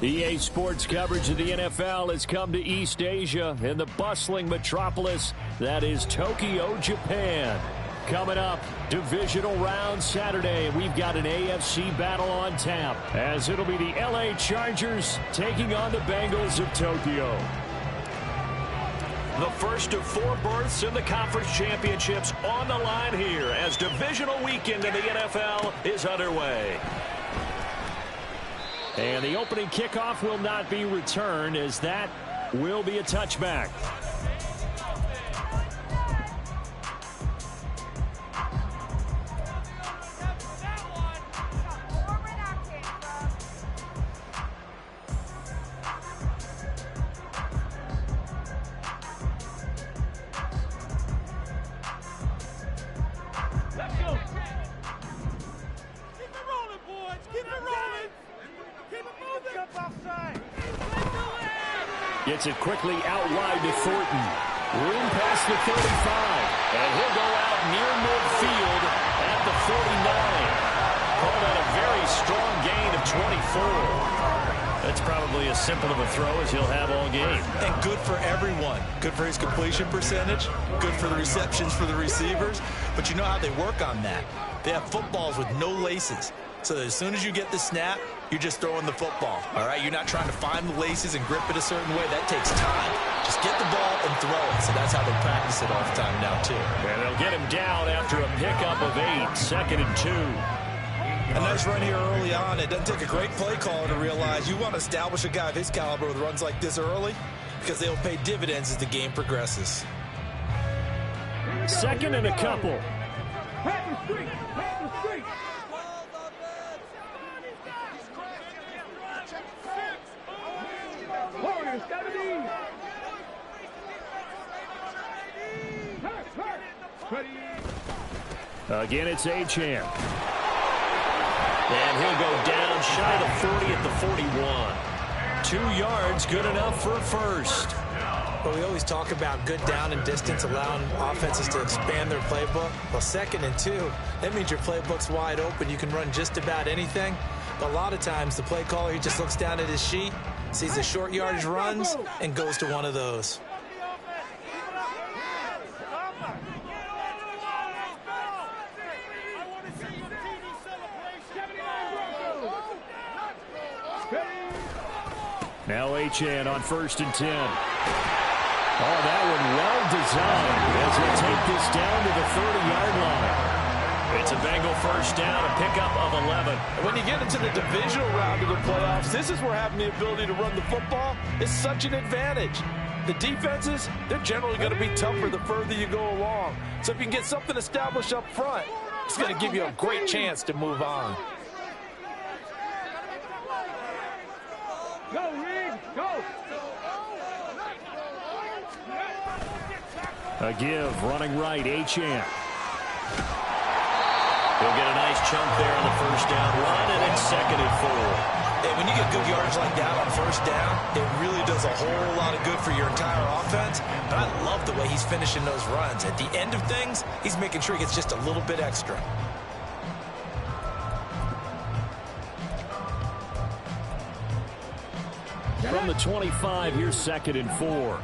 EA Sports coverage of the NFL has come to East Asia in the bustling metropolis that is Tokyo, Japan. Coming up, divisional round Saturday. We've got an AFC battle on tap as it'll be the LA Chargers taking on the Bengals of Tokyo. The first of 4 berths in the conference championships on the line here as divisional weekend in the NFL is underway. And the opening kickoff will not be returned as that will be a touchback. Gets it quickly out wide to Thornton. Room past the 35. And he'll go out near midfield at the 49. Called out a very strong gain of 24. That's probably as simple of a throw as he'll have all game. And good for everyone. Good for his completion percentage. Good for the receptions for the receivers. But you know how they work on that. They have footballs with no laces. So that as soon as you get the snap, you're just throwing the football. All right, you're not trying to find the laces and grip it a certain way. That takes time. Just get the ball and throw it. So that's how they practice it all the time now, too. And they'll get him down after a pickup of 8, 2nd and 2. A nice run here early on. It doesn't take a great play caller to realize you want to establish a guy of his caliber with runs like this early because they'll pay dividends as the game progresses. 2nd and a couple. Again, it's Achane. And he'll go down shy of the 40 at the 41. 2 yards, good enough for a first. Well, we always talk about good down and distance, allowing offenses to expand their playbook. Well, 2nd and 2, that means your playbook's wide open. You can run just about anything. But a lot of times, the play caller, he just looks down at his sheet, sees the short yardage runs, and goes to one of those. Now Achane on 1st and 10. Oh, that one well designed as he'll take this down to the 30-yard line. It's a Bengal first down, a pickup of 11. And when you get into the divisional round of the playoffs, this is where having the ability to run the football is such an advantage. The defenses, they're generally going to be tougher the further you go along. So if you can get something established up front, it's going to give you a great chance to move on. Go, Reed, go! A give, running right, Achane. He'll get a nice chunk there on the first down run, and it's 2nd and 4. And when you get good yardage like that on first down, it really does a whole lot of good for your entire offense. But I love the way he's finishing those runs. At the end of things, he's making sure he gets just a little bit extra. From the 25, here's 2nd and 4.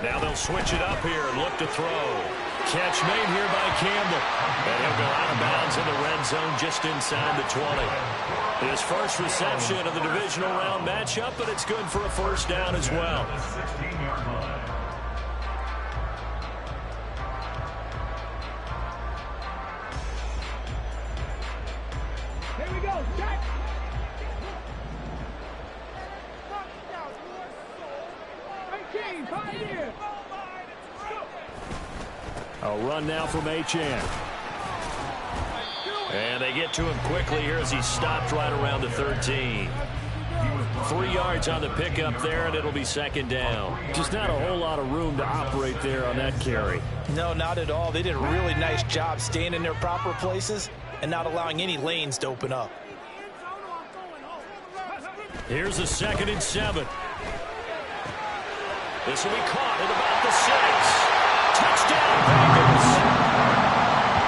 Now they'll switch it up here and look to throw. Catch made here by Campbell. And he'll go out of bounds in the red zone just inside the 20. His first reception of the divisional round matchup, but it's good for a first down as well. Here we go, Jack! A run now from Achane. And they get to him quickly here as he stopped right around the 13. 3 yards on the pickup there, and it'll be 2nd down. Just not a whole lot of room to operate there on that carry. No, not at all. They did a really nice job staying in their proper places and not allowing any lanes to open up. Here's a 2nd and 7. This will be caught at about the 6. Touchdown, Bengals.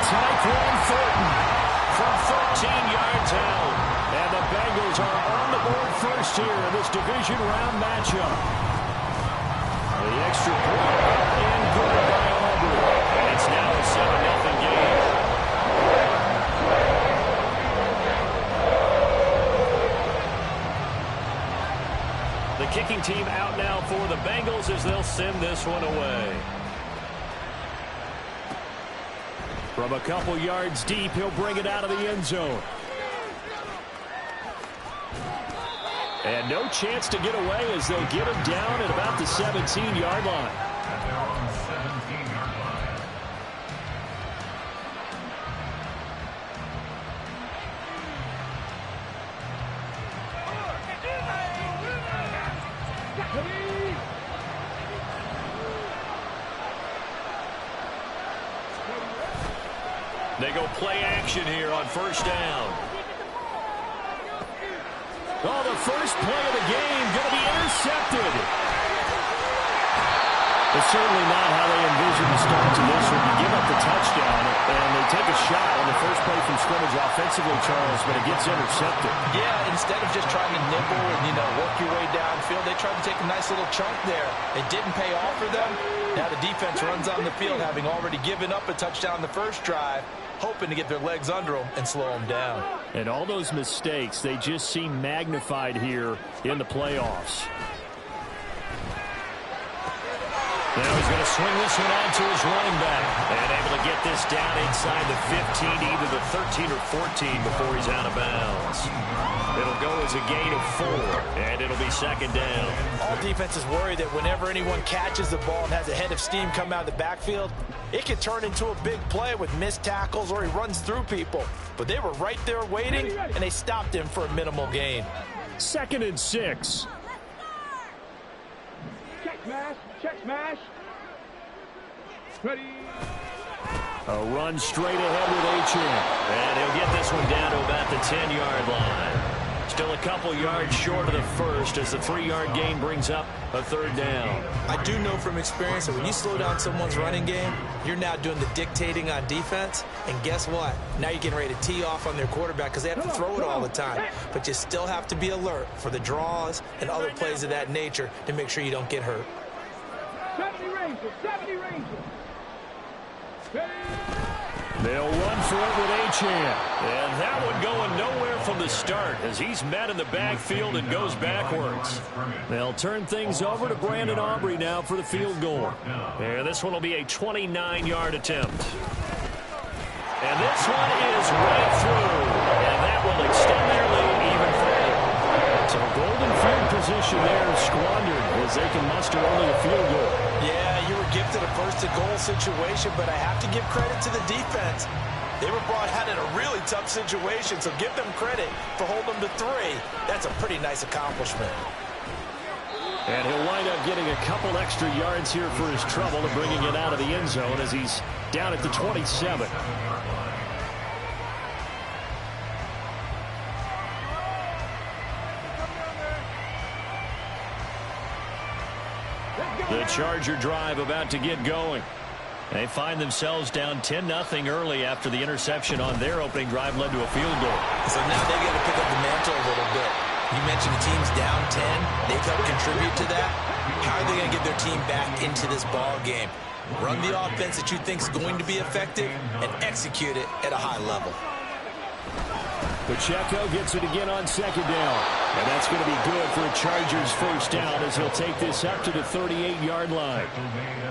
Tyquan Thornton from 14 yards out. And the Bengals are on the board first here in this division round matchup. The extra point and good by Aubrey. And it's now a 7-0 game. The kicking team out now for the Bengals as they'll send this one away. From a couple yards deep, he'll bring it out of the end zone. And no chance to get away as they'll get him down at about the 17-yard line. They go play action here on first down. Oh, the first play of the game going to be intercepted. It's certainly not how they envision the start to this one. You give up the touchdown, and they take a shot on the first play from scrimmage offensively, Charles, but it gets intercepted. Yeah, instead of just trying to nibble and, work your way downfield, they tried to take a nice little chunk there. It didn't pay off for them. Now the defense runs on the field, having already given up a touchdown the first drive, hoping to get their legs under them and slow them down. And all those mistakes, they just seem magnified here in the playoffs. Now he's going to swing this one on to his running back. And able to get this down inside the 15, either the 13 or 14 before he's out of bounds. It'll go as a gain of 4, and it'll be 2nd down. All defenses worry that whenever anyone catches the ball and has a head of steam come out of the backfield, it can turn into a big play with missed tackles or he runs through people. But they were right there waiting, and they stopped him for a minimal gain. 2nd and 6. Check smash. Check smash. Ready. A run straight ahead with Achane. And he'll get this one down to about the 10-yard line. Still a couple yards short of the first as the 3-yard gain brings up a 3rd down. I do know from experience that when you slow down someone's running game, you're now doing the dictating on defense. And guess what? Now you're getting ready to tee off on their quarterback because they have to throw it all the time. But you still have to be alert for the draws and other plays of that nature to make sure you don't get hurt. 70 Rangers. 70 Rangers. Ready. They'll run for it with Achane. And that one going nowhere from the start as he's met in the backfield and goes backwards. They'll turn things over to Brandon Aubrey now for the field goal. And this one will be a 29-yard attempt. And this one is right through. And that will extend their lead even further. So golden field position there squandered as they can muster only a field goal. Yeah, you were gifted a first-to-goal situation, but I have to give credit to the defense. They were brought out in a really tough situation, so give them credit for holding them to 3. That's a pretty nice accomplishment. And he'll wind up getting a couple extra yards here for his trouble and bringing it out of the end zone as he's down at the 27. The Charger drive about to get going. They find themselves down 10-0 early after the interception on their opening drive led to a field goal. So now they've got to pick up the mantle a little bit. You mentioned the team's down 10. They've helped contribute to that. How are they going to get their team back into this ball game? Run the offense that you think is going to be effective and execute it at a high level. Pacheco gets it again on 2nd down. And that's going to be good for a Chargers first down as he'll take this up to the 38-yard line.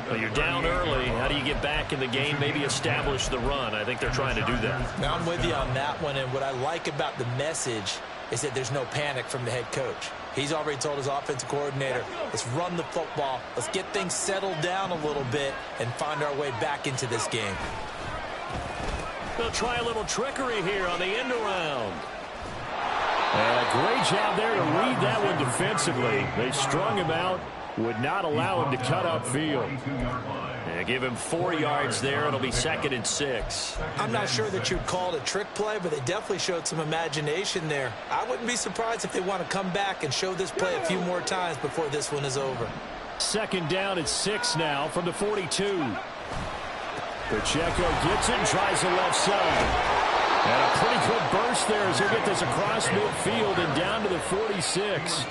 Well, you're down early. How do you get back in the game? Maybe establish the run. I think they're trying to do that. Now I'm with you on that one, and what I like about the message is that there's no panic from the head coach. He's already told his offensive coordinator, let's run the football, let's get things settled down a little bit and find our way back into this game. They'll try a little trickery here on the end around. And a great job there to read that one defensively. They strung him out, would not allow him to cut upfield. Yeah, give him 4 yards there. It'll be 2nd and 6. I'm not sure that you'd call it a trick play, but they definitely showed some imagination there. I wouldn't be surprised if they want to come back and show this play a few more times before this one is over. 2nd down and 6 now from the 42. Pacheco gets it and tries the left side. And a pretty good burst there as he'll get this across midfield and down to the 46.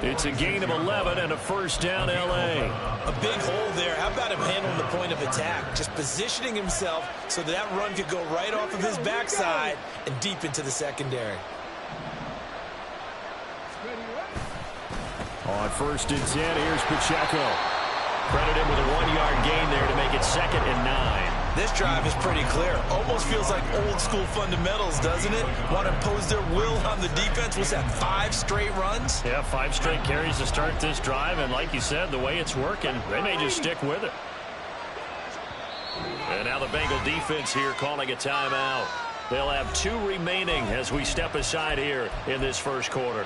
It's a gain of 11 and a 1st down, L.A. A big hole there. How about him handling the point of attack? Just positioning himself so that run could go right off of his backside and deep into the secondary. On 1st and 10, here's Pacheco. Credit him with a 1-yard gain there to make it 2nd and 9. This drive is pretty clear. Almost feels like old school fundamentals, doesn't it? Want to impose their will on the defense. Was that 5 straight runs? Yeah, 5 straight carries to start this drive. And like you said, the way it's working, they may just stick with it. And now the Bengal defense here calling a timeout. They'll have 2 remaining as we step aside here in this 1st quarter.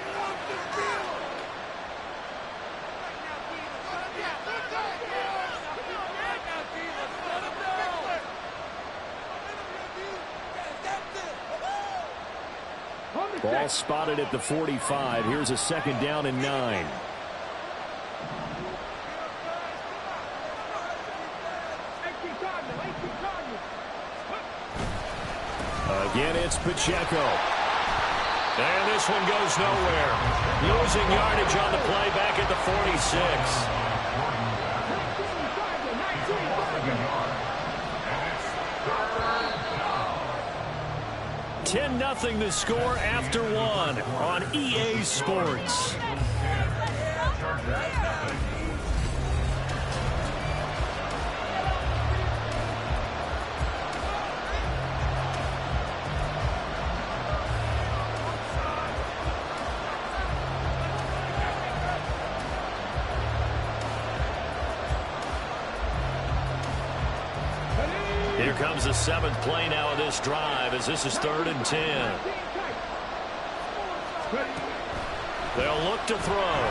Ball spotted at the 45. Here's a 2nd down and 9. Again, it's Pacheco. And this one goes nowhere. Losing yardage on the play back at the 46. 10-0 the score after 1 on EA Sports. Here comes the 7th play now of this drive as this is 3rd and 10. They'll look to throw.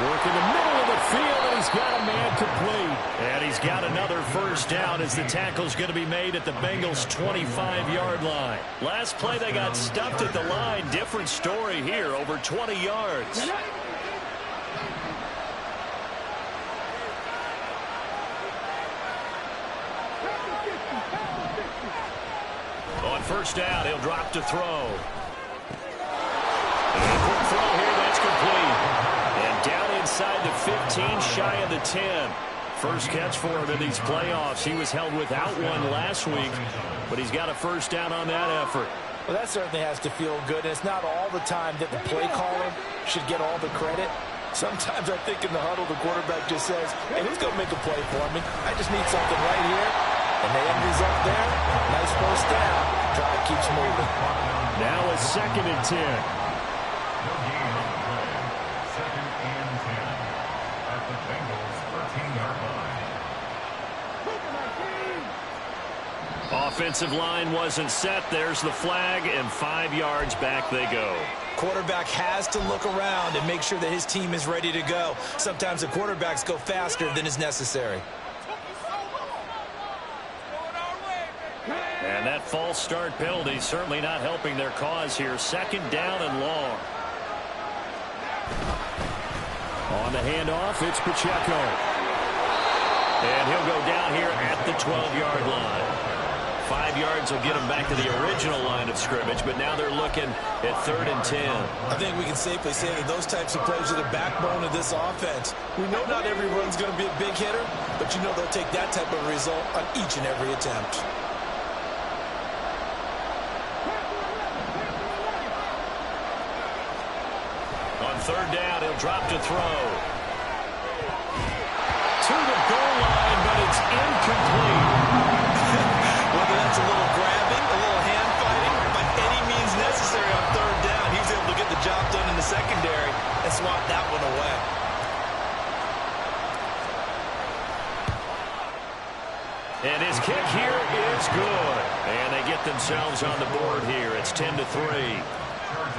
Work in the middle of the field, and he's got a man complete. And he's got another 1st down as the tackle's going to be made at the Bengals' 25-yard line. Last play they got stuffed at the line. Different story here, over 20 yards. On 1st down, he'll drop to throw. And a quick throw here, that's complete. And down inside the 15, shy of the 10. First catch for him in these playoffs. He was held without one last week, but he's got a 1st down on that effort. Well, that certainly has to feel good. And it's not all the time that the play caller should get all the credit. Sometimes I think in the huddle, the quarterback just says, hey, who's going to make a play for me? I just need something right here. And the end result there, nice 1st down. Drive keeps moving. Now a 2nd and 10. Offensive line wasn't set. There's the flag, and 5 yards back they go. Quarterback has to look around and make sure that his team is ready to go. Sometimes the quarterbacks go faster than is necessary. And that false start penalty certainly not helping their cause here. 2nd down and long. On the handoff, it's Pacheco. And he'll go down here at the 12-yard line. 5 yards will get him back to the original line of scrimmage, but now they're looking at 3rd and 10. I think we can safely say that those types of plays are the backbone of this offense. We know not every run's going to be a big hitter, but you know they'll take that type of result on each and every attempt. On 3rd down, he'll drop to throw. To the goal line, but it's incomplete. Whether that's a little grabbing, a little hand fighting, by any means necessary on 3rd down, he was able to get the job done in the secondary and swat that one away. And his kick here is good. And they get themselves on the board here. It's 10-3.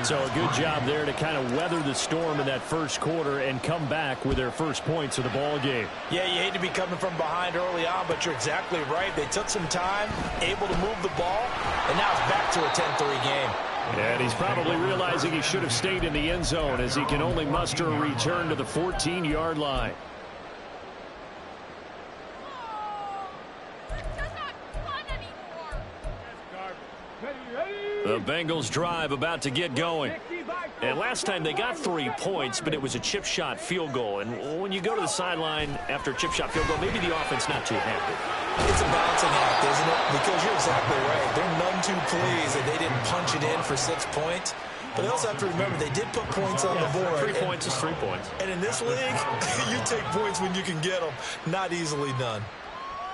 So a good job there to kind of weather the storm in that first quarter and come back with their first points of the ball game. Yeah, you hate to be coming from behind early on, but you're exactly right. They took some time, able to move the ball, and now it's back to a 10-3 game. And he's probably realizing he should have stayed in the end zone as he can only muster a return to the 14-yard line. The Bengals drive about to get going. And last time they got 3 points, but it was a chip shot field goal. And when you go to the sideline after a chip shot field goal, maybe the offense not too happy. It's a balancing act, isn't it? Because you're exactly right. They're none too pleased that they didn't punch it in for 6 points. But they also have to remember they did put points on the board. 3 points is 3 points. And in this league, you take points when you can get them. Not easily done.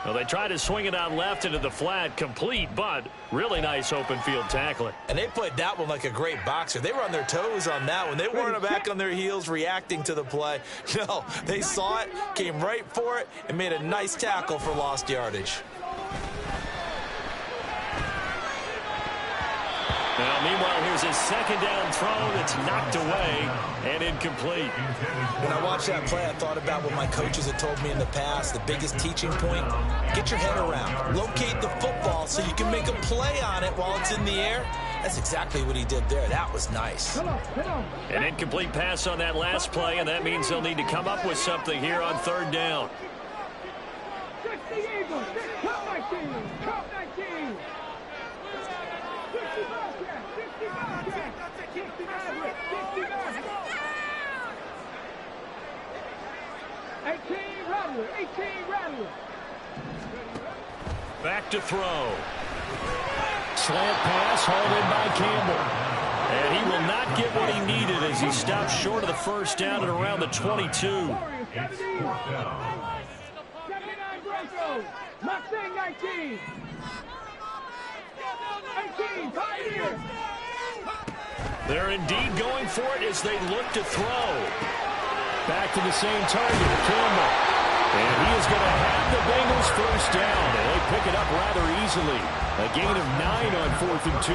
Well, they tried to swing it out left into the flat, complete, but really nice open field tackling. And they played that one like a great boxer. They were on their toes on that one. They weren't back on their heels reacting to the play. No, they saw it, came right for it, and made a nice tackle for lost yardage. Now, meanwhile, here's his second down throw that's knocked away and incomplete. When I watched that play, I thought about what my coaches had told me in the past. The biggest teaching point, get your head around. Locate the football so you can make a play on it while it's in the air. That's exactly what he did there. That was nice. An incomplete pass on that last play, and that means they'll need to come up with something here on third down. Back to throw. Slant pass hauled in by Campbell. And he will not get what he needed as he stopped short of the first down at around the 22. 79 Broncos. Mustang 19. 18. Pioneers. They're indeed going for it as they look to throw. Back to the same target, Campbell. And he is going to have the Bengals first down. And they pick it up rather easily. A gain of 9 on 4th and 2.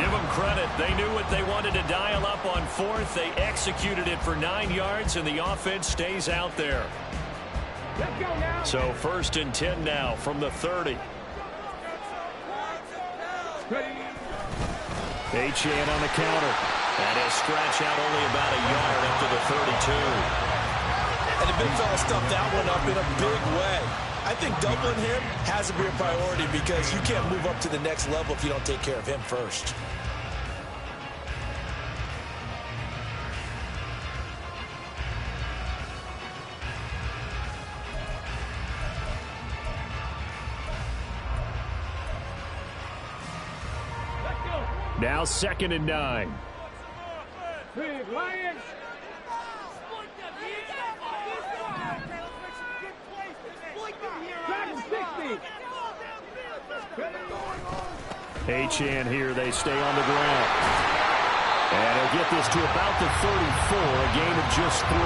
Give them credit. They knew what they wanted to dial up on 4th. They executed it for 9 yards, and the offense stays out there. Let's go now. So 1st and 10 now from the 30. Achane on the counter. And he'll scratch out only about a yard after the 32. And the big fella stuffed that one up in a big way. I think doubling him has to be a priority because you can't move up to the next level if you don't take care of him first. Now 2nd and 9. Big Lions. Achane here, they stay on the ground. And he'll get this to about the 34, a gain of just 3.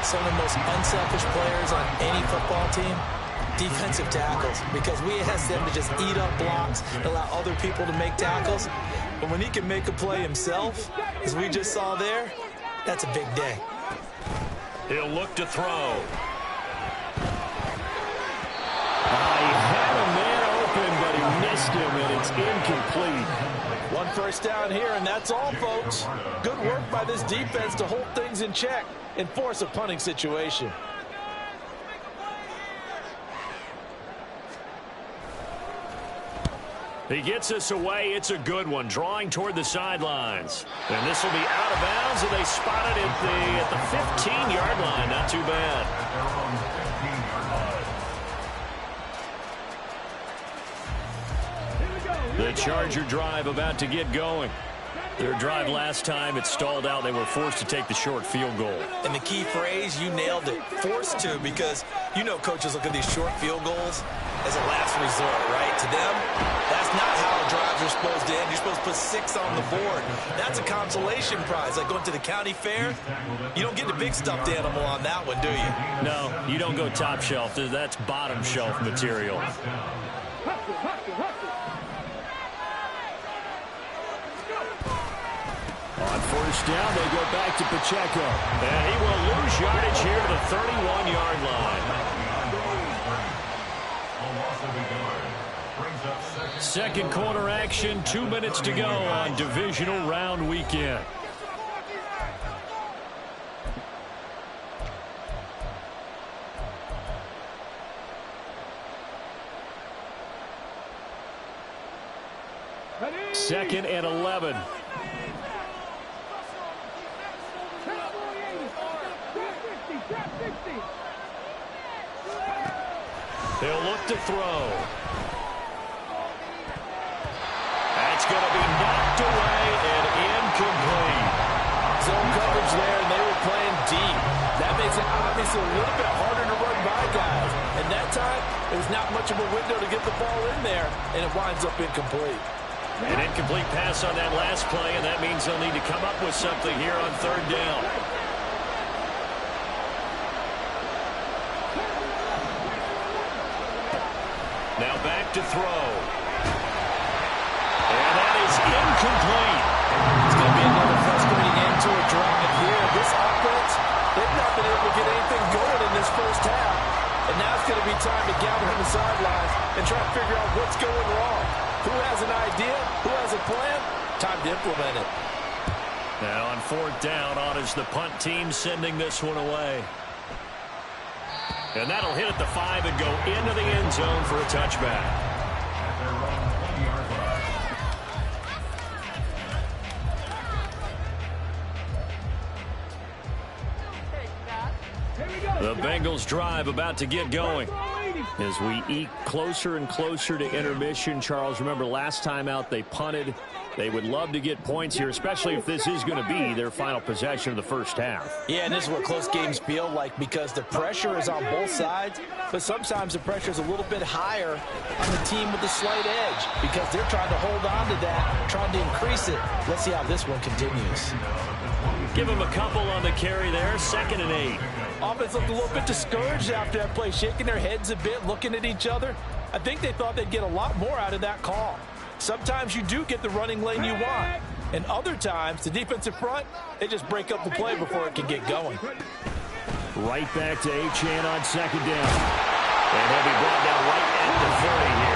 Some of the most unselfish players on any football team, defensive tackles, because we ask them to just eat up blocks and allow other people to make tackles. But when he can make a play himself, as we just saw there, that's a big day. He'll look to throw. He had a man open, but he missed him, and it's incomplete. 1 first down here, and that's all, folks. Good work by this defense to hold things in check and force a punting situation. He gets us away. It's a good one, drawing toward the sidelines. And this will be out of bounds, and they spot it at the 15-yard line. Not too bad. The Charger drive about to get going. Their drive last time, it stalled out. They were forced to take the short field goal. And the key phrase, you nailed it, forced to, because you know coaches look at these short field goals as a last resort, right? To them, that's not how drives are supposed to end. You're supposed to put 6 on the board. That's a consolation prize. Like going to the county fair, you don't get the big stuffed animal on that one, do you? No, you don't go top shelf. That's bottom shelf material. first down, they go back to Pacheco. And he will lose yardage here to the 31-yard line. Second quarter action, 2 minutes to go on divisional round weekend. Second and 11. They'll look to throw. That's going to be knocked away and incomplete. Zone coverage there, and they were playing deep. That makes it obviously a little bit harder to run by guys. And that time, there's not much of a window to get the ball in there, and it winds up incomplete. An incomplete pass on that last play, and that means they'll need to come up with something here on third down. Now back to throw. And that is incomplete. It's going to be another frustrating end to a drive here. This offense, they've not been able to get anything going in this first half. And now it's going to be time to gather on the sidelines and try to figure out what's going wrong. Who has an idea? Who has a plan? Time to implement it. Now on fourth down, on is the punt team sending this one away. And that'll hit at the 5 and go into the end zone for a touchback. The Bengals drive about to get going. As we eke closer and closer to intermission, Charles, remember last time out they punted. They would love to get points here, especially if this is going to be their final possession of the first half. Yeah, and this is what close games feel like because the pressure is on both sides, but sometimes the pressure is a little bit higher on the team with the slight edge because they're trying to hold on to that, trying to increase it. Let's see how this one continues. Give him a couple on the carry there, 2nd and 8. Offense looked a little bit discouraged after that play, shaking their heads a bit, looking at each other. I think they thought they'd get a lot more out of that call. Sometimes you do get the running lane you want. And other times, the defensive front, they just break up the play before it can get going. Right back to Achane on 2nd down. And he'll be brought down right at the 40 here.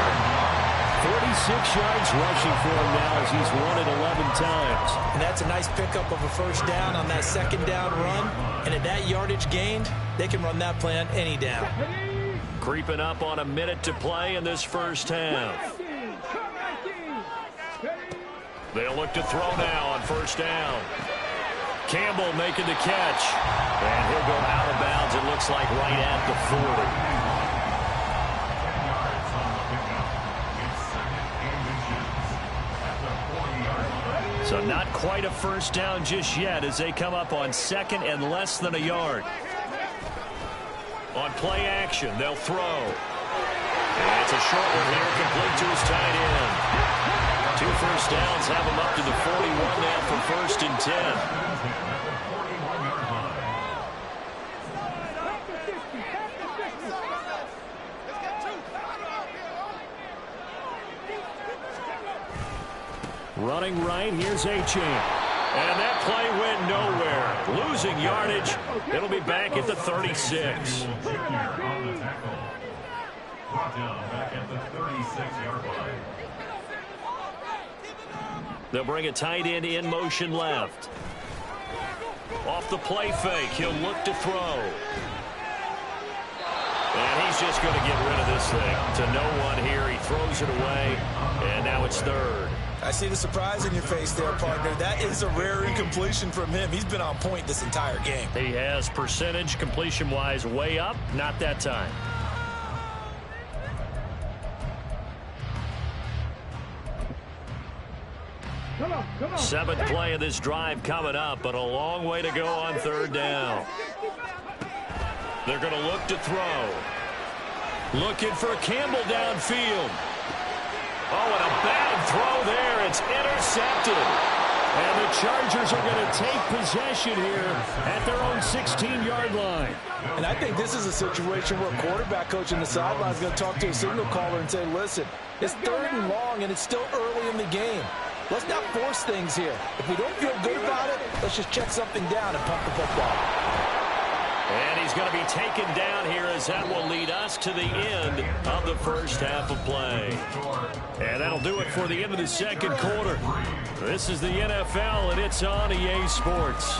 46 yards rushing for him now as he's run it 11 times. And that's a nice pickup of a first down on that 2nd down run. And at that yardage gained, they can run that play on any down. Creeping up on a minute to play in this first half. They'll look to throw now on first down. Campbell making the catch. And he'll go out of bounds, it looks like, right at the 40. So not quite a first down just yet as they come up on 2nd and less than a yard. On play action, they'll throw. And it's a short one here, complete to his tight end. 2 first downs have him up to the 41 now for 1st and 10. Running right, here's Achane. And that play went nowhere. Losing yardage. It'll be back at the 36. They'll bring a tight end in motion left. Off the play fake, he'll look to throw. And he's just going to get rid of this thing to no one here. He throws it away, and now it's 3rd. I see the surprise in your face there, partner. That is a rare incompletion from him. He's been on point this entire game. He has percentage completion-wise way up. Not that time. Come on. 7th play of this drive coming up, but a long way to go on 3rd down. They're going to look to throw. Looking for Campbell downfield. Oh, and a bad throw there. It's intercepted. And the Chargers are going to take possession here at their own 16-yard line. And I think this is a situation where a quarterback coach in the sideline is going to talk to a signal caller and say, listen, it's 3rd and long, and it's still early in the game. Let's not force things here. If we don't feel good about it, let's just check something down and pump the football. And he's going to be taken down here as that will lead us to the end of the first half of play. And that'll do it for the end of the second quarter. This is the NFL, and it's on EA Sports.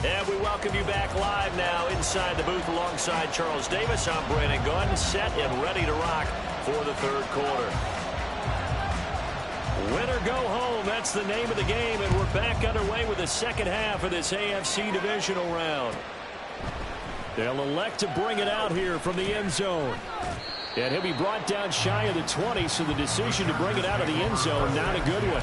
And we welcome you back live now inside the booth alongside Charles Davis. I'm Brandon Gaudin, set and ready to rock for the third quarter. Win or go home, that's the name of the game, and we're back underway with the second half of this AFC divisional round. They'll elect to bring it out here from the end zone. And he'll be brought down shy of the 20, so the decision to bring it out of the end zone, not a good one.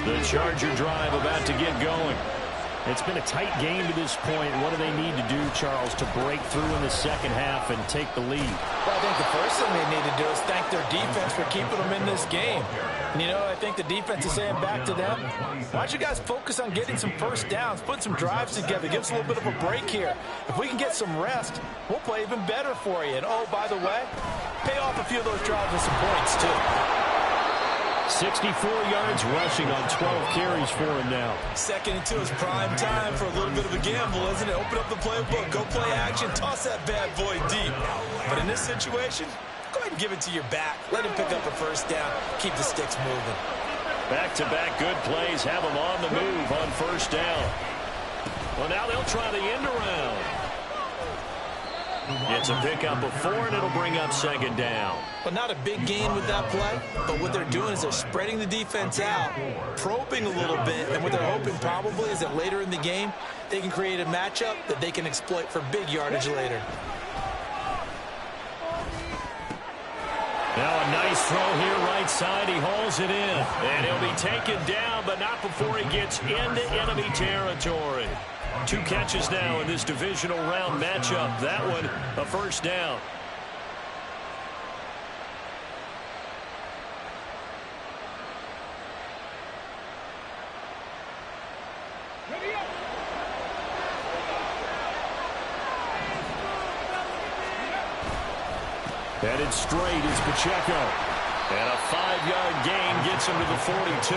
The Charger drive about to get going. It's been a tight game to this point. What do they need to do, Charles, to break through in the second half and take the lead? Well, I think the first thing they need to do is thank their defense for keeping them in this game. And, you know, I think the defense is saying back to them, why don't you guys focus on getting some first downs, put some drives together, give us a little bit of a break here. If we can get some rest, we'll play even better for you. And, oh, by the way, pay off a few of those drives with some points, too. 64 yards rushing on 12 carries for him now. Second and 2 is prime time for a little bit of a gamble, isn't it? Open up the playbook, go play action, toss that bad boy deep. But in this situation, go ahead and give it to your back. Let him pick up a first down. Keep the sticks moving. Back-to-back good plays have them on the move on first down. Well, now they'll try the end around. It's a pickup of 4, and it'll bring up second down. But not a big gain with that play, but what they're doing is they're spreading the defense out, probing a little bit, and what they're hoping probably is that later in the game, they can create a matchup that they can exploit for big yardage later. Now a nice throw here right side. He hauls it in, and he'll be taken down, but not before he gets into enemy territory. 2 catches now in this divisional round matchup. That one, a first down. Headed straight is Pacheco. And a 5-yard gain gets him to the 42.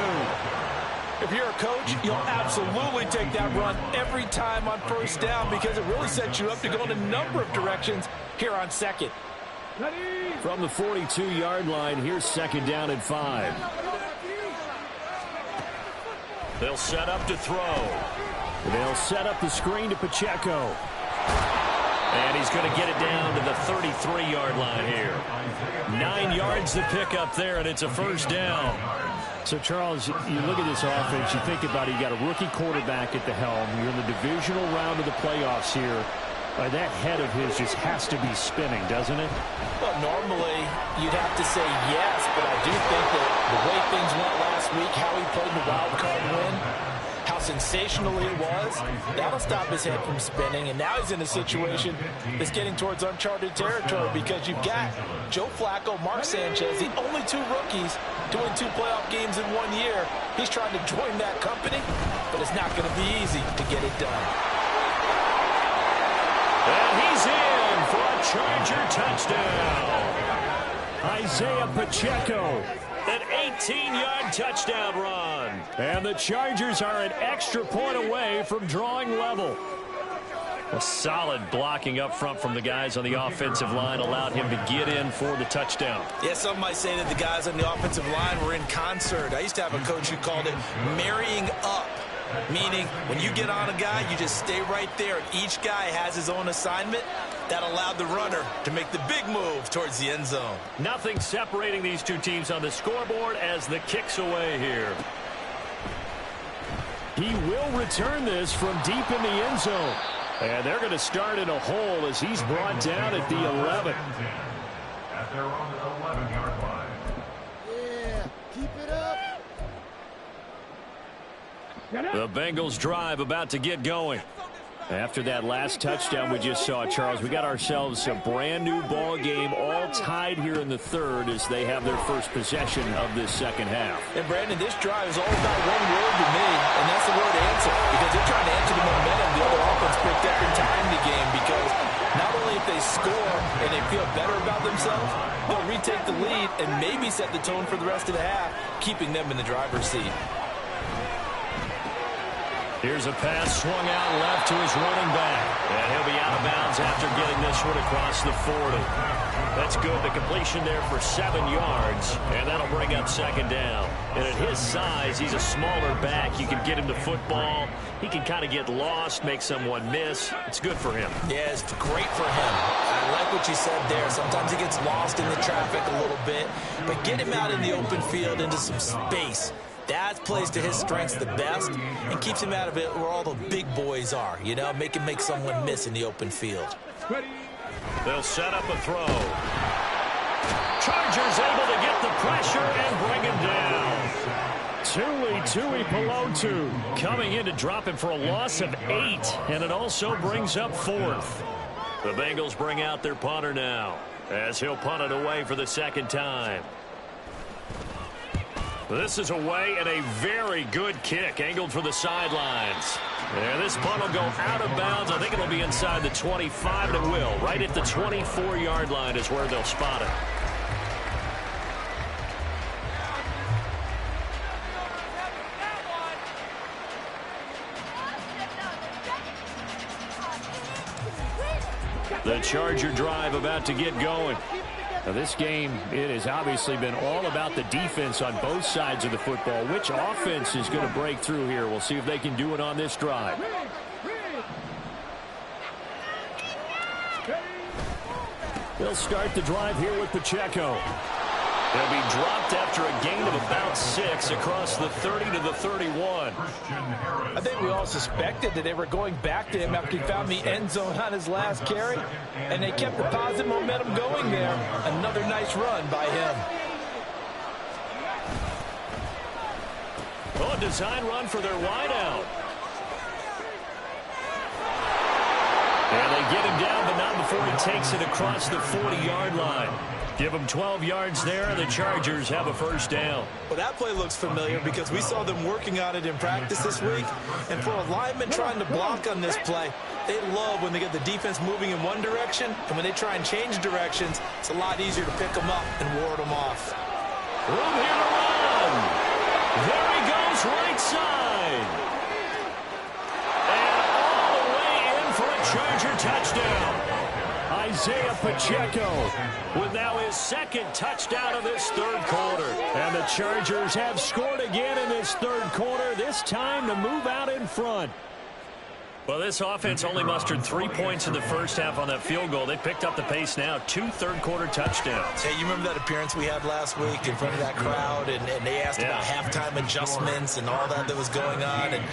If you're a coach, you'll absolutely take that run every time on first down because it really sets you up to go in a number of directions here on second. From the 42-yard line, here's second down and 5. They'll set up to throw. They'll set up the screen to Pacheco. And he's going to get it down to the 33-yard line here. 9 yards to pick up there, and it's a first down. So, Charles, you look at this offense, you think about it, you got a rookie quarterback at the helm. You're in the divisional round of the playoffs here. That head of his just has to be spinning, doesn't it? Well, normally you'd have to say yes, but I do think that the way things went last week, how he played in the wild card win, how sensational he was, that'll stop his head from spinning. And now he's in a situation that's getting towards uncharted territory because you've got Joe Flacco, Mark Sanchez, the only 2 rookies doing 2 playoff games in 1 year. He's trying to join that company, but it's not going to be easy to get it done. And he's in for a Charger touchdown. Isaiah Pacheco. An 18-yard touchdown run. And the Chargers are an extra point away from drawing level. A solid blocking up front from the guys on the offensive line allowed him to get in for the touchdown. Yeah, some might say that the guys on the offensive line were in concert. I used to have a coach who called it marrying up, meaning when you get on a guy, you just stay right there. Each guy has his own assignment. That allowed the runner to make the big move towards the end zone. Nothing separating these 2 teams on the scoreboard as the kick's away here. He will return this from deep in the end zone. And they're going to start in a hole as he's brought down at the 11. At their own 11-yard line. The Bengals drive about to get going. After that last touchdown we just saw, Charles, we got ourselves a brand new ball game, all tied here in the third as they have their first possession of this second half. And Brandon, this drive is all about one word to me, and that's the word answer. Because they're trying to answer the momentum the other offense picked up in time in the game. Because not only if they score and they feel better about themselves, they'll retake the lead and maybe set the tone for the rest of the half, keeping them in the driver's seat. Here's a pass swung out left to his running back. And he'll be out of bounds after getting this one across the 40. That's good. The completion there for 7 yards. And that'll bring up second down. And at his size, he's a smaller back. You can get him the football. He can kind of get lost, make someone miss. It's good for him. Yeah, it's great for him. I like what you said there. Sometimes he gets lost in the traffic a little bit. But get him out in the open field into some space. That plays to his strengths the best and keeps him out of it where all the big boys are, you know, make someone miss in the open field. They'll set up a throw. Chargers able to get the pressure and bring him down. Tui Pelotu coming in to drop him for a loss of 8, and it also brings up 4th. The Bengals bring out their punter now as he'll punt it away for the second time. This is away and a very good kick angled for the sidelines. And this punt will go out of bounds. I think it'll be inside the 25, and it will. Right at the 24-yard line is where they'll spot it. The Charger drive about to get going. Now this game, it has obviously been all about the defense on both sides of the football. Which offense is going to break through here? We'll see if they can do it on this drive. They'll start the drive here with Pacheco. He'll be dropped after a gain of about 6 across the 30 to the 31. I think we all suspected that they were going back to him after he found the end zone on his last carry, and they kept the positive momentum going there. Another nice run by him. Oh, a design run for their wideout. And they get him down, but not before he takes it across the 40-yard line. Give them 12 yards there, and the Chargers have a first down. Well, that play looks familiar because we saw them working on it in practice this week. And for a lineman trying to block on this play, they love when they get the defense moving in one direction. And when they try and change directions, it's a lot easier to pick them up and ward them off. Room here to run. There he goes, right side. And all the way in for a Charger touchdown. Isaiah Pacheco with now his second touchdown of this third quarter. And the Chargers have scored again in this third quarter, this time to move out in front. Well, this offense only mustered 3 points in the first half on that field goal. They picked up the pace now, 2 third-quarter touchdowns. Hey, you remember that appearance we had last week in front of that crowd, and they asked about halftime adjustments and all that was going on, and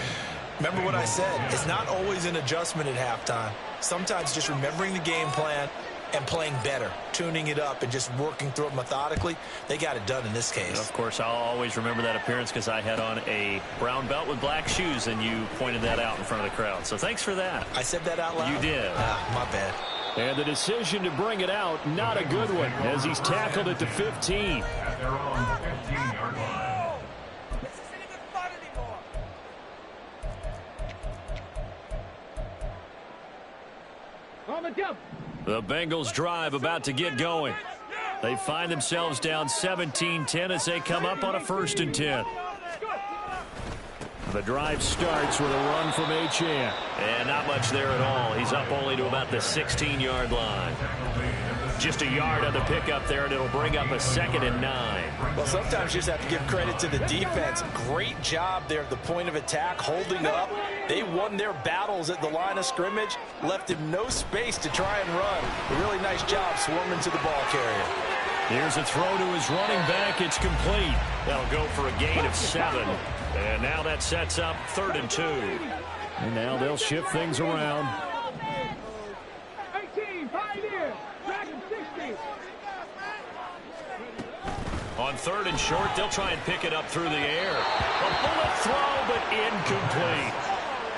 remember what I said, it's not always an adjustment at halftime. Sometimes just remembering the game plan and playing better, tuning it up and just working through it methodically. They got it done in this case. Of course, I'll always remember that appearance because I had on a brown belt with black shoes, and you pointed that out in front of the crowd. So thanks for that. I said that out loud? You did. My bad. And the decision to bring it out, not a good one, as he's tackled at the 15. On the jump. The Bengals drive about to get going. They find themselves down 17-10 as they come up on a 1st and 10. The drive starts with a run from Achane. And not much there at all. He's up only to about the 16-yard line. Just a yard on the pickup there, and it'll bring up a 2nd and 9. Well, sometimes you just have to give credit to the defense. Great job there at the point of attack, holding up. They won their battles at the line of scrimmage, left him no space to try and run. A really nice job swarming to the ball carrier. Here's a throw to his running back. It's complete. That'll go for a gain of 7. And now that sets up 3rd and 2. And now they'll shift things around. 18, Pioneer. Dragon 60. On 3rd and short. They'll try and pick it up through the air. A bullet throw, but incomplete.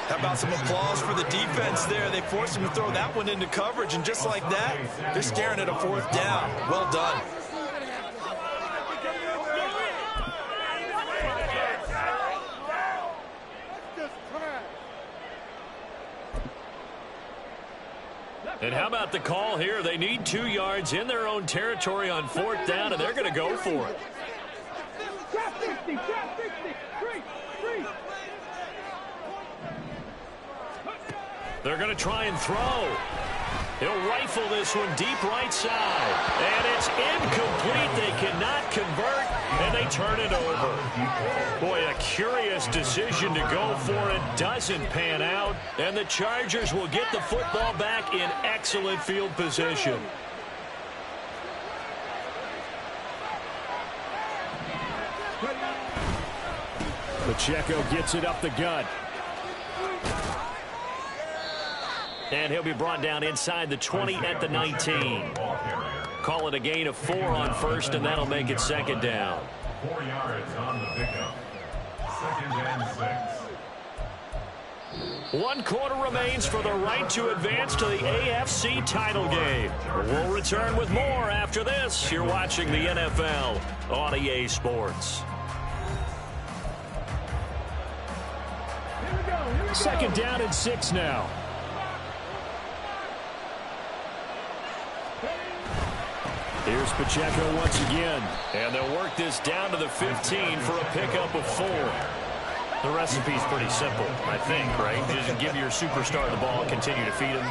How about some applause for the defense there? They forced him to throw that one into coverage, and just like that, they're staring at a 4th down. Well done. And how about the call here? They need 2 yards in their own territory on 4th down, and they're going to go for it. They're going to try and throw. He'll rifle this one deep right side. And it's incomplete. They cannot convert, and they turn it over. Boy, a curious decision to go for it. Doesn't pan out. And the Chargers will get the football back in excellent field position. Pacheco gets it up the gut. And he'll be brought down inside the 20 at the 19. Call it a gain of 4 on 1st, and that'll make it 2nd down. 4 yards on the pickup. 2nd and 6. 1 quarter remains for the right to advance to the AFC title game. We'll return with more after this. You're watching the NFL on EA Sports. 2nd down and 6 now. Here's Pacheco once again. And they'll work this down to the 15 for a pickup of 4. The recipe's pretty simple, I think, right? Just give your superstar the ball and continue to feed him.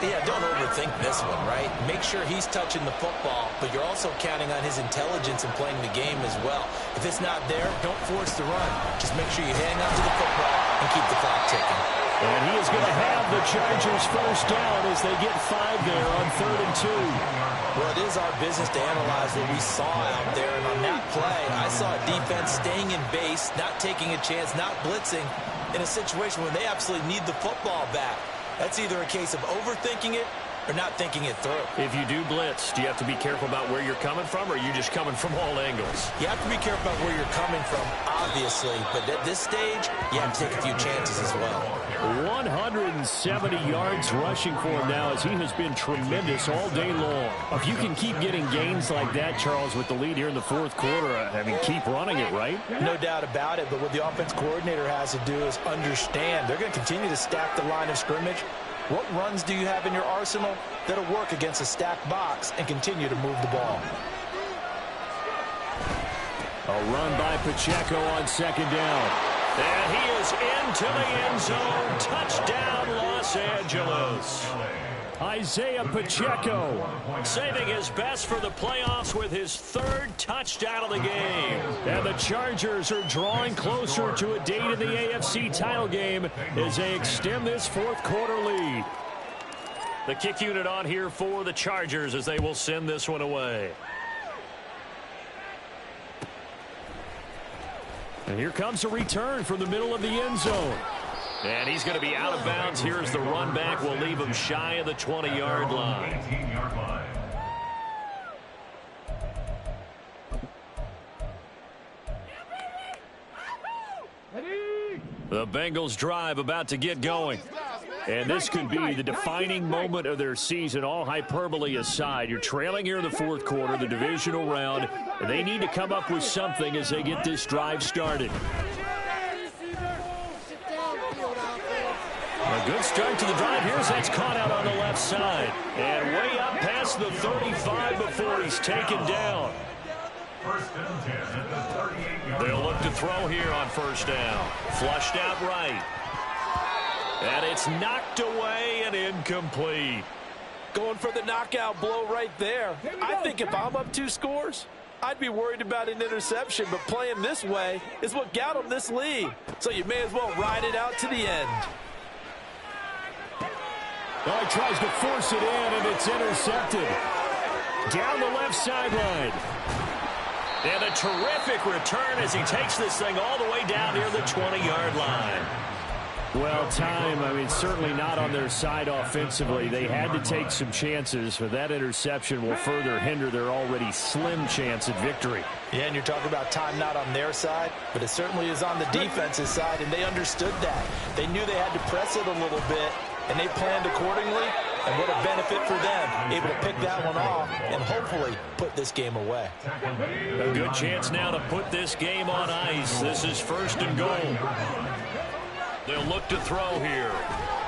Yeah, don't overthink this one, right? Make sure he's touching the football, but you're also counting on his intelligence in playing the game as well. If it's not there, don't force the run. Just make sure you hang on to the football and keep the clock ticking. And he is going to have the Chargers 1st down as they get 5 there on 3rd and 2. Well, it is our business to analyze what we saw out there. And on that play, I saw a defense staying in base, not taking a chance, not blitzing in a situation where they absolutely need the football back. That's either a case of overthinking it or not thinking it through. If you do blitz, do you have to be careful about where you're coming from, or are you just coming from all angles? You have to be careful about where you're coming from, obviously. But at this stage, you have to take a few chances as well. 170 yards rushing for him now as he has been tremendous all day long. If you can keep getting gains like that, Charles, with the lead here in the 4th quarter, I mean, keep running it, right? No doubt about it, but what the offense coordinator has to do is understand they're going to continue to stack the line of scrimmage. What runs do you have in your arsenal that'll work against a stacked box and continue to move the ball? A run by Pacheco on 2nd down. And he is into the end zone. Touchdown, Los Angeles. Isaiah Pacheco saving his best for the playoffs with his 3rd touchdown of the game. And the Chargers are drawing closer to a date in the AFC title game as they extend this 4th quarter lead. The kick unit on here for the Chargers as they will send this one away. And here comes a return from the middle of the end zone. And he's going to be out of bounds. Here's the run back. We'll leave him shy of the 20-yard line. 18-yard line. The Bengals drive about to get going. And this could be the defining moment of their season, all hyperbole aside. You're trailing here in the 4th quarter, the divisional round, and they need to come up with something as they get this drive started. A good start to the drive. Here's that's caught out on the left side. And way up past the 35 before he's taken down. 1st and 10 at the 38-yard line. They'll look to throw here on 1st down. Flushed out right. And it's knocked away and incomplete. Going for the knockout blow right there. I think if I'm up 2 scores, I'd be worried about an interception, but playing this way is what got him this lead. So you may as well ride it out to the end. Oh, he tries to force it in, and it's intercepted. Down the left sideline. And a terrific return as he takes this thing all the way down near the 20-yard line. Well, time, certainly not on their side offensively. They had to take some chances, but that interception will further hinder their already slim chance at victory. Yeah, and you're talking about time not on their side, but it certainly is on the defense's side, and they understood that. They knew they had to press it a little bit, and they planned accordingly, and what a benefit for them, able to pick that one off and hopefully put this game away. A good chance now to put this game on ice. This is 1st and goal. They'll look to throw here.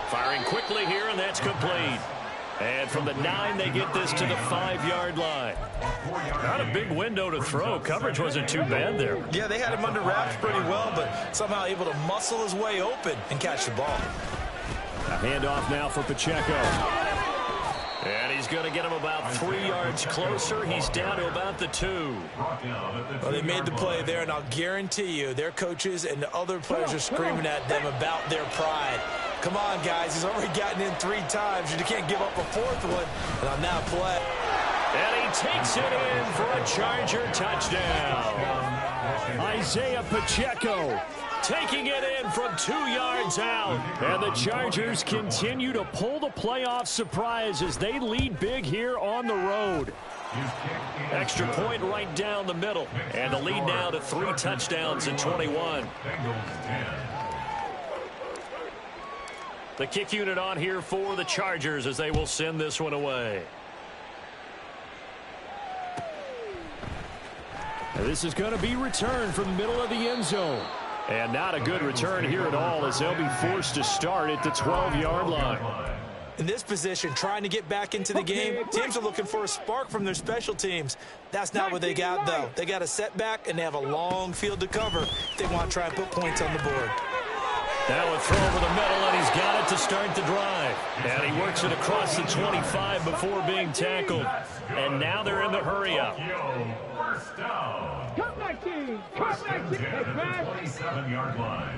Firing quickly here, and that's complete. And from the 9, they get this to the 5-yard line. Not a big window to throw. Coverage wasn't too bad there. Yeah, they had him under wraps pretty well, but somehow able to muscle his way open and catch the ball. A handoff now for Pacheco. And he's going to get him about 3 yards closer. He's down to about the 2. Well, they made the play there, and I'll guarantee you their coaches and the other players are screaming at them about their pride. Come on, guys. He's already gotten in 3 times. You can't give up a 4th one. And on that play. And he takes it in for a Charger touchdown. Isaiah Pacheco taking it in from 2 yards out. And the Chargers continue to pull the playoff surprise as they lead big here on the road. Extra point right down the middle. And the lead now to 3 touchdowns in 21. The kick unit on here for the Chargers as they will send this one away. This is going to be returned from the middle of the end zone. And not a good return here at all as they'll be forced to start at the 12-yard line. In this position, trying to get back into the game, teams are looking for a spark from their special teams. That's not what they got, though. They got a setback, and they have a long field to cover if they want to try and put points on the board. Now a throw over the middle, and he's got it to start the drive. And he works it across the 25 before being tackled. And now they're in the hurry-up. First down. Cut 19! Cut 19! 27-yard line.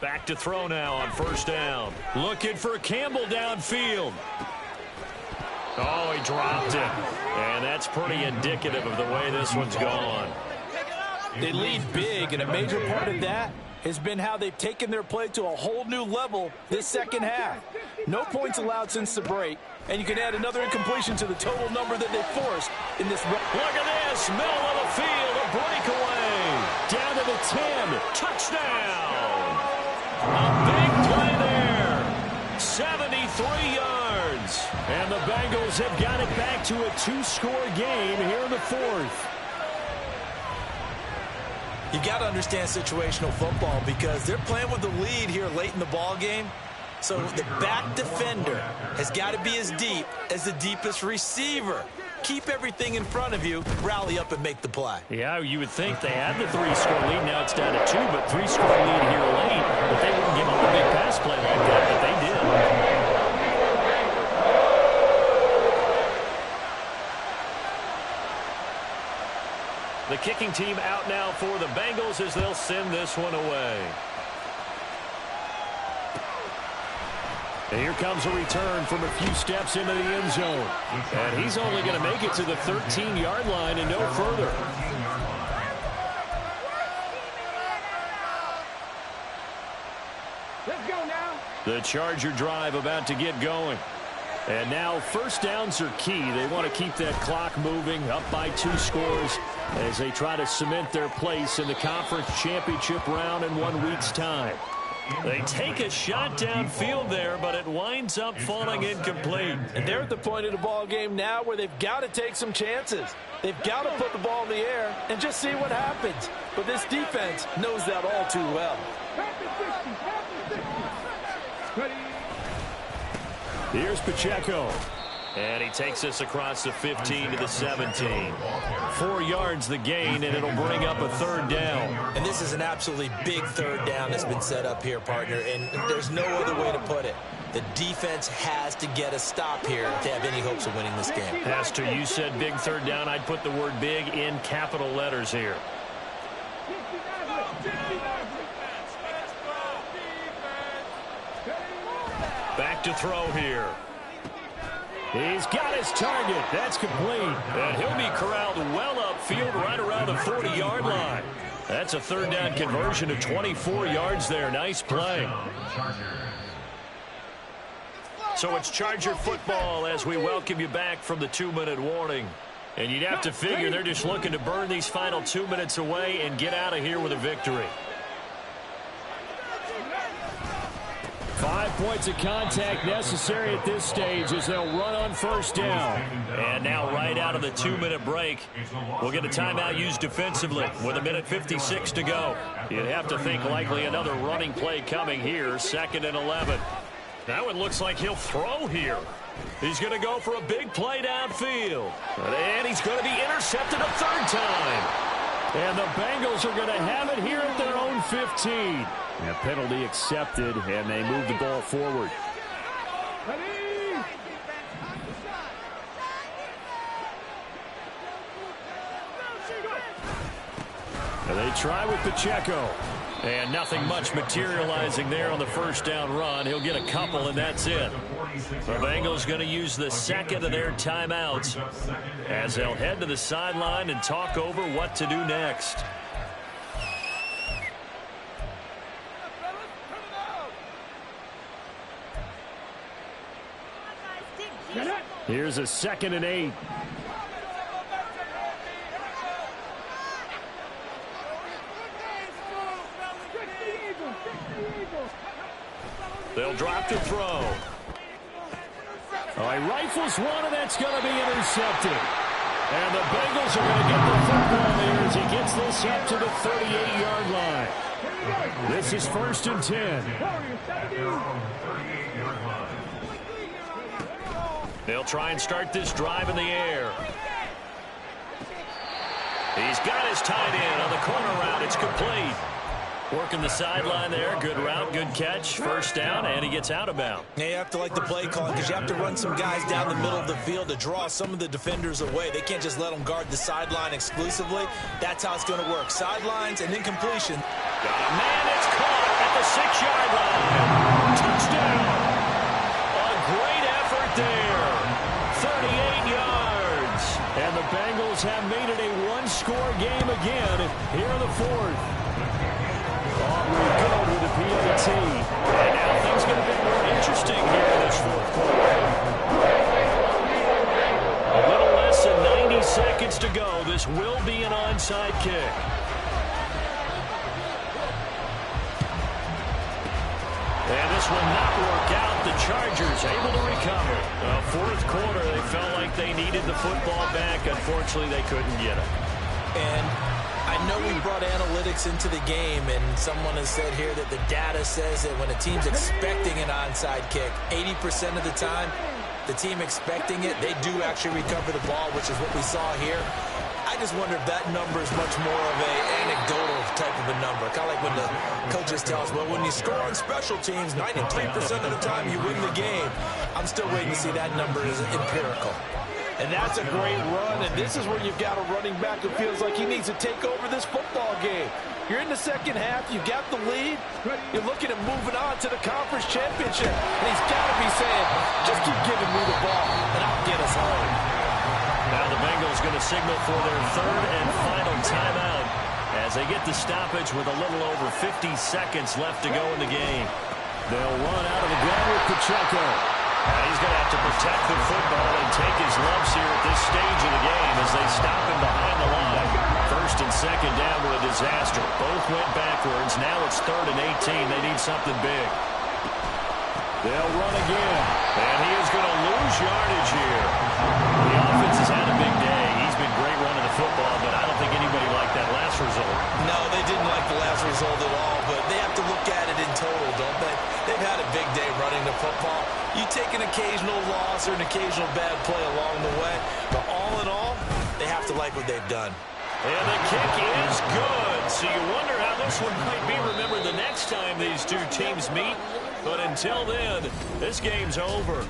Back to throw now on 1st down. Looking for Campbell downfield. Oh, he dropped it. And that's pretty indicative of the way this one's gone. They lead big, and a major part of that has been how they've taken their play to a whole new level this second half. No points allowed since the break, and you can add another incompletion to the total number that they forced in this. Look at this, middle of the field, a breakaway. Down to the 10. Touchdown. A big play there. 73 yards. And the Bengals have got it back to a 2-score game here in the 4th. You got to understand situational football because they're playing with the lead here late in the ball game. So the back defender has got to be as deep as the deepest receiver. Keep everything in front of you, rally up and make the play. Yeah, you would think they had the 3-score lead. Now it's down to 2, but 3-score lead here late. But they wouldn't give up a big pass play like that, but they did. The kicking team out now for the Bengals as they'll send this one away. And here comes a return from a few steps into the end zone. And he's only going to make it to the 13-yard line and no further. Let's go now. The Charger drive about to get going. And now 1st downs are key. They want to keep that clock moving up by 2 scores as they try to cement their place in the conference championship round in 1 week's time. They take a shot downfield there, but it winds up falling incomplete. And they're at the point of the ball game now where they've got to take some chances. They've got to put the ball in the air and just see what happens. But this defense knows that all too well. Here's Pacheco. And he takes us across the 15 to the 17. 4 yards the gain, and it'll bring up a 3rd down. And this is an absolutely big 3rd down that's been set up here, partner, and there's no other way to put it. The defense has to get a stop here to have any hopes of winning this game. Pastor, you said big 3rd down. I'd put the word big in capital letters here. Back to throw here. He's got his target. That's complete. And he'll be corralled well upfield right around the 40-yard line. That's a third down conversion of 24 yards there. Nice play. So it's Charger football as we welcome you back from the 2-minute warning. And you'd have to figure they're just looking to burn these final 2 minutes away and get out of here with a victory. 5 points of contact necessary at this stage as they'll run on first down. And now right out of the 2-minute break, we'll get a timeout used defensively with 1:56 to go. You'd have to think likely another running play coming here, 2nd and 11. Now it looks like he'll throw here. He's going to go for a big play downfield. And he's going to be intercepted a third time. And the Bengals are going to have it here at their own 15. A penalty accepted, and they move the ball forward. And they try with Pacheco. And nothing much materializing there on the first down run. He'll get a couple, and that's it. The Bengals going to use the second of their timeouts as they'll head to the sideline and talk over what to do next. Here's a 2nd and 8. They'll drop to throw. Oh, he rifles one, and that's going to be intercepted. And the Bengals are going to get the football here as he gets this up to the 38-yard line. This is 1st and 10. They'll try and start this drive in the air. He's got his tight end on the corner route. It's complete. Working the sideline there. Good route, good catch. First down, and he gets out of bounds. Yeah, you have to like the play call because you have to run some guys down the middle of the field to draw some of the defenders away. They can't just let them guard the sideline exclusively. That's how it's going to work. Sidelines and then completion. Got a man that's caught at the 6-yard line. Touchdown. A great effort there. 38 yards. And the Bengals have made it a one-score game again here in the 4th. Good with the PAT. And now things going to get more interesting here in this 4th quarter. A little less than 90 seconds to go. This will be an onside kick. And this will not work out. The Chargers able to recover. 4th quarter, they felt like they needed the football back. Unfortunately, they couldn't get it. And I know we brought analytics into the game, and someone has said here that the data says that when a team's expecting an onside kick, 80% of the time, the team expecting it, they do actually recover the ball, which is what we saw here. I just wonder if that number is much more of an anecdotal type of a number. Kind of like when the coaches tell us, well, when you score on special teams, 93% of the time you win the game. I'm still waiting to see that number is empirical. And that's a great run, and this is where you've got a running back who feels like he needs to take over this football game. You're in the second half, you've got the lead, you're looking at moving on to the conference championship, and he's got to be saying, just keep giving me the ball, and I'll get us home. Now the Bengals going to signal for their 3rd and final timeout as they get the stoppage with a little over 50 seconds left to go in the game. They'll run out of the gun with Pacheco. He's going to have to protect the football and take his lumps here at this stage of the game as they stop him behind the line. 1st and 2nd down were a disaster. Both went backwards. Now it's 3rd and 18. They need something big. They'll run again. And he is going to lose yardage here. The offense has had a big day. He's been great running the football, but I don't think anybody liked that last result. No, they didn't like the last result at all, but they have to look at it in total, don't they? They've had a big day running the football. You take an occasional loss or an occasional bad play along the way, but all in all, they have to like what they've done. And the kick is good. So you wonder how this one might be remembered the next time these two teams meet. But until then, this game's over.